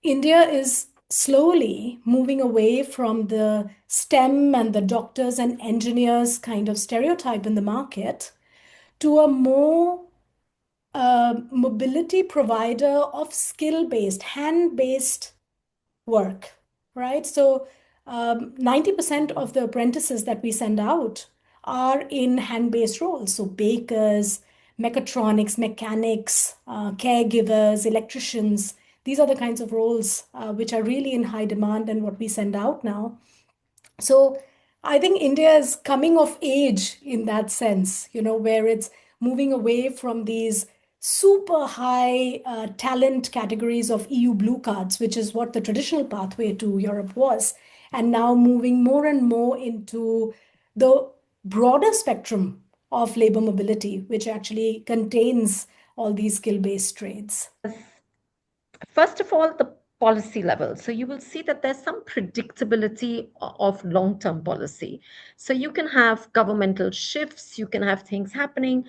India is slowly moving away from the STEM and the doctors and engineers kind of stereotype in the market to a more mobility provider of skill-based, hand-based work, right? So 90% of the apprentices that we send out are in hand-based roles. So bakers, mechatronics, mechanics, caregivers, electricians. These are the kinds of roles which are really in high demand and what we send out now. So I think India is coming of age in that sense, where it's moving away from these super high talent categories of EU blue cards, which is what the traditional pathway to Europe was, and now moving more and more into the broader spectrum of labor mobility, which actually contains all these skill-based trades. First of all, the policy level. So you will see that there's some predictability of long-term policy. So you can have governmental shifts, you can have things happening,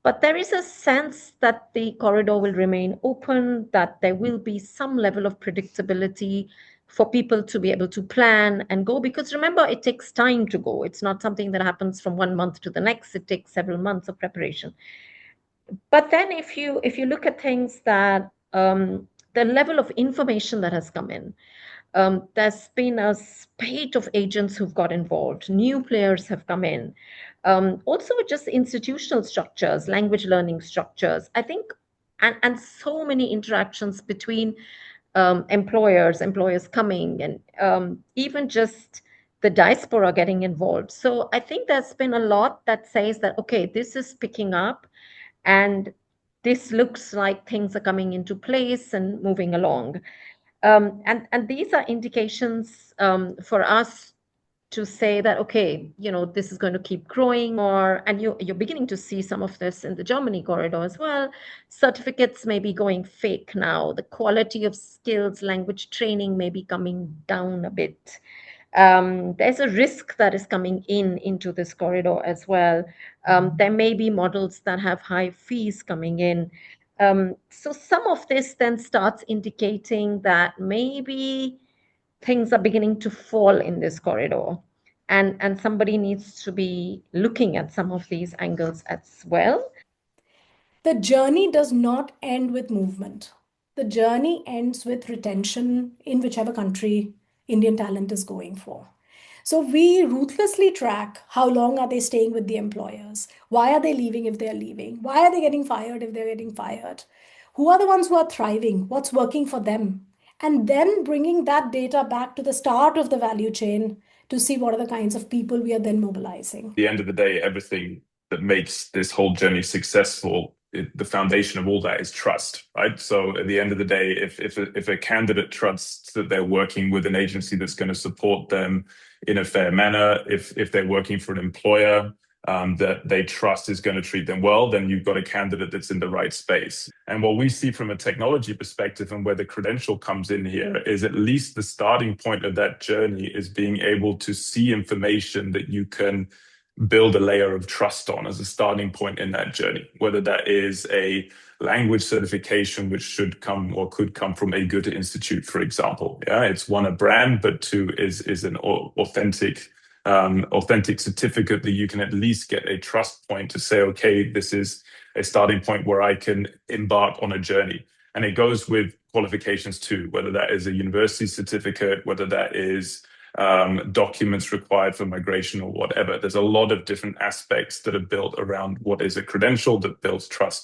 but there is a sense that the corridor will remain open, that there will be some level of predictability for people to be able to plan and go. Because remember, it takes time to go. It's not something that happens from one month to the next. It takes several months of preparation. But then if you look at things that the level of information that has come in, there's been a spate of agents who've got involved. New players have come in. Also, just institutional structures, language learning structures. I think, and so many interactions between employers coming, and even just the diaspora getting involved. So I think there's been a lot that says that, okay, this is picking up and this looks like things are coming into place and moving along. And these are indications for us to say that, okay, this is going to keep growing. And you're beginning to see some of this in the Germany corridor as well. Certificates may be going fake now. The quality of skills, language training may be coming down a bit. There's a risk that is coming into this corridor as well. There may be models that have high fees coming in. So some of this then starts indicating that maybe things are beginning to fall in this corridor. And somebody needs to be looking at some of these angles as well. The journey does not end with movement. The journey ends with retention in whichever country Indian talent is going for. So we ruthlessly track how long are they staying with the employers? Why are they leaving if they're leaving? Why are they getting fired if they're getting fired? Who are the ones who are thriving? What's working for them? And then bringing that data back to the start of the value chain to see what are the kinds of people we are then mobilizing. At the end of the day, everything that makes this whole journey successful, the foundation of all that is trust, right? So at the end of the day, if a candidate trusts that they're working with an agency that's going to support them in a fair manner, if they're working for an employer that they trust is going to treat them well, then you've got a candidate that's in the right space. And what we see from a technology perspective and where the credential comes in here is at least the starting point of that journey is being able to see information that you can build a layer of trust on as a starting point in that journey, whether that is a language certification, which should come or could come from a good institute, for example. Yeah, it's one, a brand, but two is an authentic certificate that you can at least get a trust point to say, okay, this is a starting point where I can embark on a journey. And it goes with qualifications too, whether that is a university certificate, whether that is documents required for migration or whatever. There's a lot of different aspects that are built around what is a credential that builds trust.